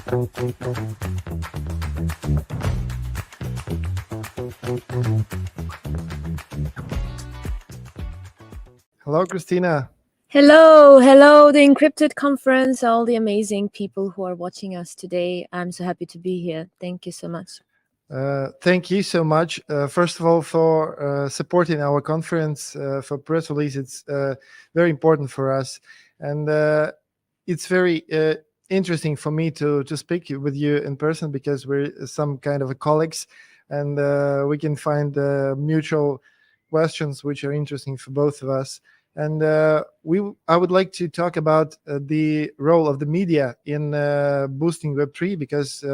Hello, Kristina. Hello, the Incrypted Conference, all the amazing people who are watching us today. I'm so happy to be here. Thank you so much. Thank you so much. First of all, for supporting our conference for press release. It's very important for us, and it's very interesting for me to speak with you in person, because we're some kind of colleagues, and we can find mutual questions which are interesting for both of us. And I would like to talk about the role of the media in boosting Web3, because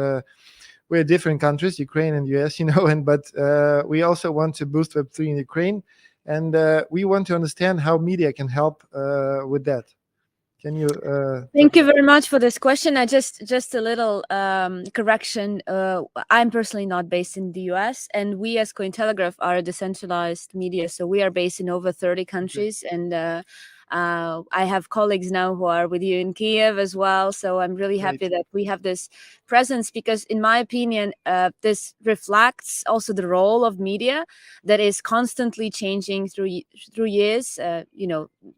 we're different countries, Ukraine and US, but we also want to boost Web3 in Ukraine, and we want to understand how media can help with that. Can you? Thank you very much for this question. I just a little correction. I'm personally not based in the US, and we as Cointelegraph are a decentralized media, so we are based in over 30 countries, and I have colleagues now who are with you in Kiev as well. So I'm really happy that we have this presence, because in my opinion, this reflects also the role of media that is constantly changing through years.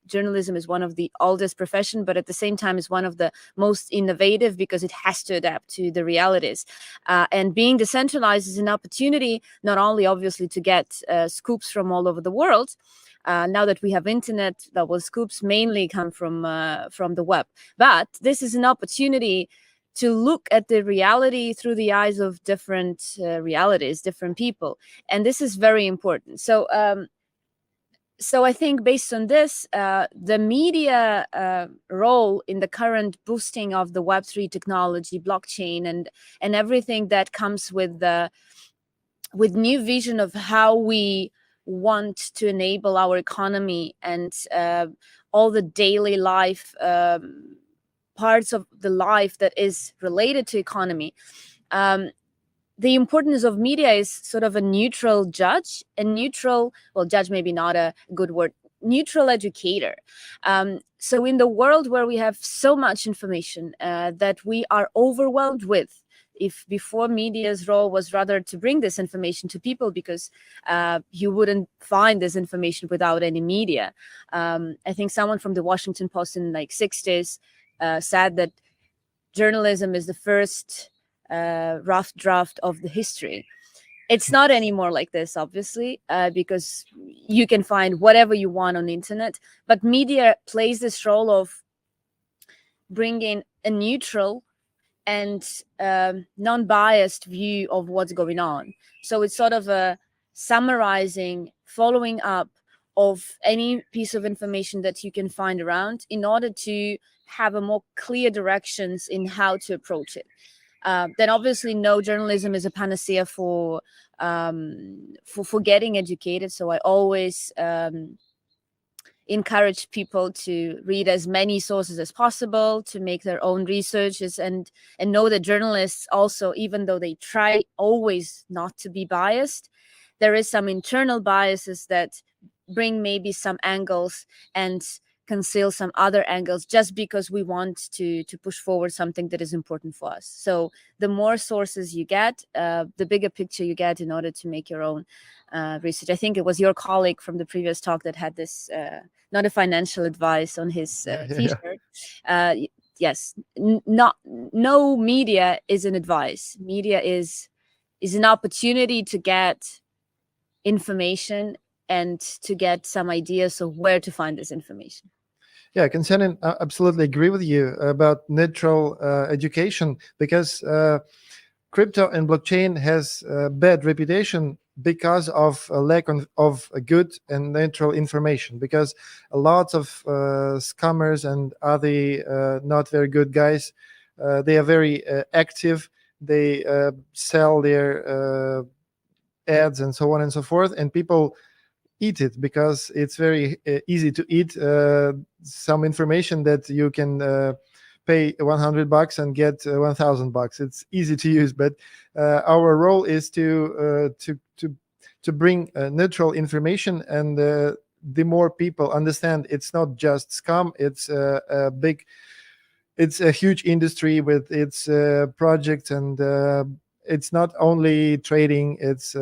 Journalism is one of the oldest profession, but at the same time is one of the most innovative, because it has to adapt to the realities. And being decentralized is an opportunity not only obviously to get scoops from all over the world. Now that we have internet, those scoops mainly come from the web. But this is an opportunity to look at the reality through the eyes of different realities, different people. And this is very important. So I think based on this, the media role in the current boosting of the Web3 technology, blockchain, and everything that comes with new vision of how we want to enable our economy and all the daily life parts of the life that is related to economy. The importance of media is sort of a neutral judge, judge maybe not a good word, neutral educator. So in the world where we have so much information that we are overwhelmed with, if before media's role was rather to bring this information to people, because you wouldn't find this information without any media. I think someone from the Washington Post in like 60s said that journalism is the first rough draft of the history. It's not anymore like this, obviously, because you can find whatever you want on the internet, but media plays this role of bringing a neutral and non-biased view of what's going on. So it's sort of a summarizing, following up of any piece of information that you can find around in order to have a more clear directions in how to approach it. Then obviously no journalism is a panacea for getting educated. So I always encourage people to read as many sources as possible, to make their own researches, and know that journalists also, even though they try always not to be biased, there is some internal biases that bring maybe some angles and conceal some other angles, just because we want to push forward something that is important for us. So the more sources you get, the bigger picture you get in order to make your own research. I think it was your colleague from the previous talk that had this, not a financial advice on his t-shirt. Yes, no media is an advice. Media is an opportunity to get information and to get some ideas of where to find this information. Yeah, Konstantin, I absolutely agree with you about neutral education, because crypto and blockchain has a bad reputation because of a lack of a good and neutral information, because a lot of scammers and other not very good guys, they are very active. They sell their ads and so on and so forth, and people eat it because it's very easy to eat some information that you can pay $100 and get $1,000. It's easy to use, but our role is to bring neutral information, and the more people understand it's not just scam, it's a big it's a huge industry with its projects, and it's not only trading, it's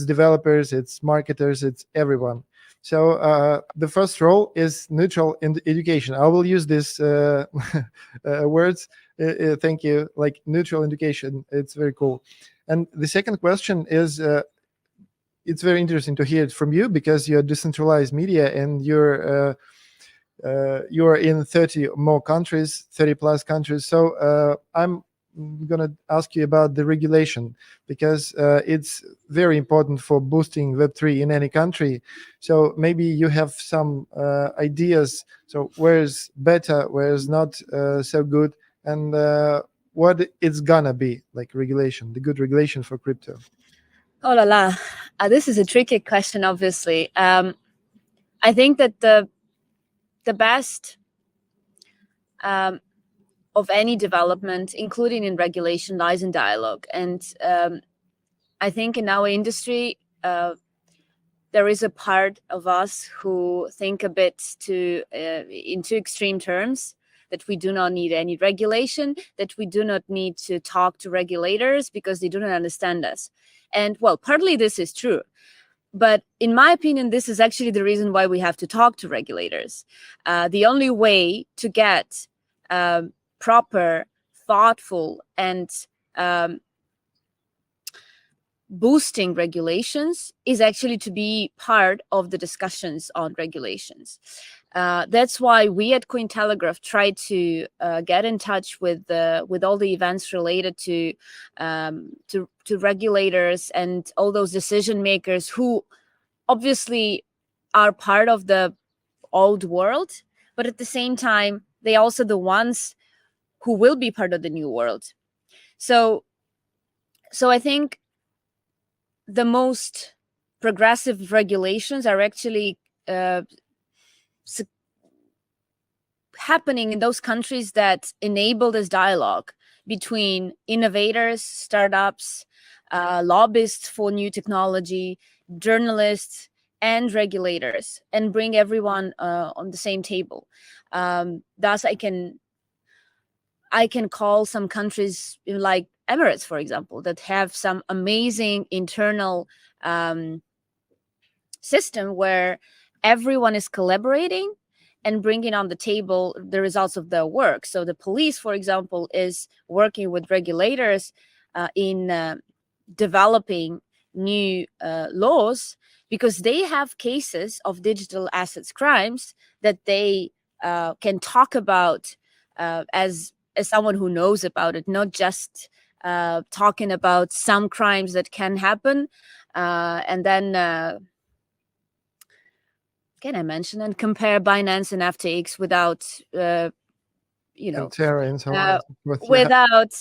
developers, it's marketers, it's everyone. So the first role is neutral in education. I will use this words. Thank you. Like neutral education, it's very cool. And the second question is, it's very interesting to hear it from you, because you're decentralized media and you're in 30 more countries, 30 plus countries. So I'm going to ask you about the regulation, because it's very important for boosting Web3 in any country. So maybe you have some ideas. So where's better, where's not so good, and what it's gonna be like regulation, the good regulation for crypto. Oh la la. This is a tricky question, obviously. I think that the best of any development, including in regulation, lies in dialogue. And I think in our industry, there is a part of us who think a bit into extreme terms, that we do not need any regulation, that we do not need to talk to regulators because they do not understand us. And well, partly this is true. But in my opinion, this is actually the reason why we have to talk to regulators. The only way to get proper, thoughtful, and boosting regulations is actually to be part of the discussions on regulations. That's why we at Cointelegraph try to get in touch with all the events related to regulators and all those decision makers who obviously are part of the old world, but at the same time, they also the ones who will be part of the new world. So I think the most progressive regulations are actually happening in those countries that enable this dialogue between innovators, startups, lobbyists for new technology, journalists, and regulators, and bring everyone on the same table. Thus, I can call some countries like Emirates, for example, that have some amazing internal system where everyone is collaborating and bringing on the table the results of their work. So the police, for example, is working with regulators in developing new laws, because they have cases of digital assets crimes that they can talk about as someone who knows about it, not just talking about some crimes that can happen and then can I mention and compare Binance and FTX without And Terra and so on. without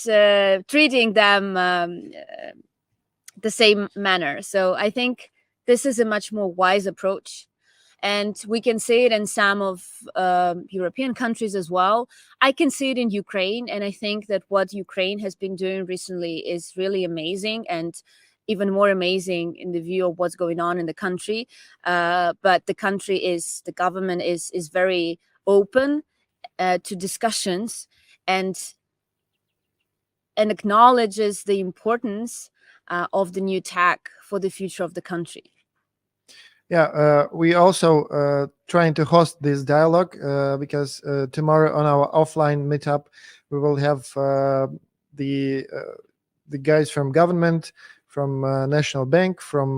treating them the same manner. So I think this is a much more wise approach. And we can see it in some of European countries as well. I can see it in Ukraine. And I think that what Ukraine has been doing recently is really amazing, and even more amazing in the view of what's going on in the country. But the government is very open to discussions and acknowledges the importance of the new tech for the future of the country. Yeah, we also trying to host this dialogue because tomorrow on our offline meetup we will have the guys from government, from National Bank, from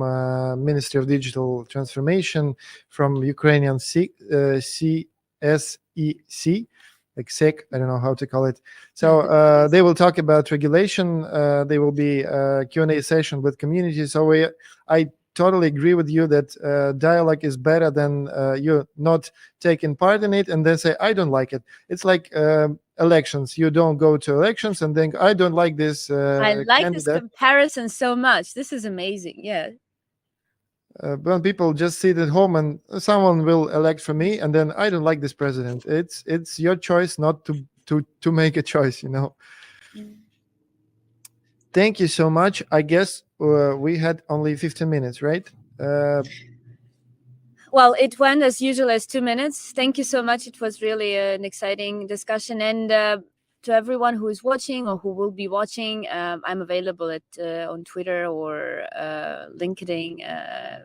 Ministry of Digital Transformation, from Ukrainian CSEC, like SEC, I don't know how to call it. So they will talk about regulation. There will be a Q&A session with community. So I totally agree with you that dialogue is better than you not taking part in it and then say, I don't like it. It's like elections. You don't go to elections and think, I don't like this I like candidate. this comparison so much. This is amazing. Yeah. When people just sit at home and someone will elect for me and then I don't like this president. It's your choice not to make a choice, you know. Thank you so much. I guess we had only 15 minutes, right? Well, it went as usual as 2 minutes. Thank you so much. It was really an exciting discussion. And to everyone who is watching or who will be watching, I'm available on Twitter or LinkedIn,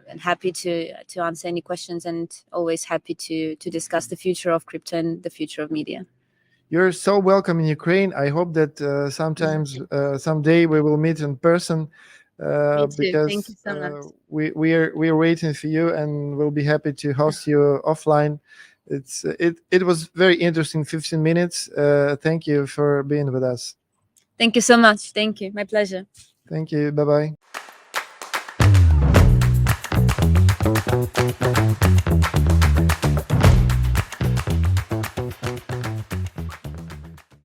and happy to answer any questions, and always happy to discuss the future of crypto and the future of media. You're so welcome in Ukraine. I hope that someday we will meet in person. Me too. Because Thank you so much. we're waiting for you, and we'll be happy to host you offline. It was very interesting 15 minutes. Thank you for being with us. Thank you so much. Thank you. My pleasure. Thank you. Bye bye.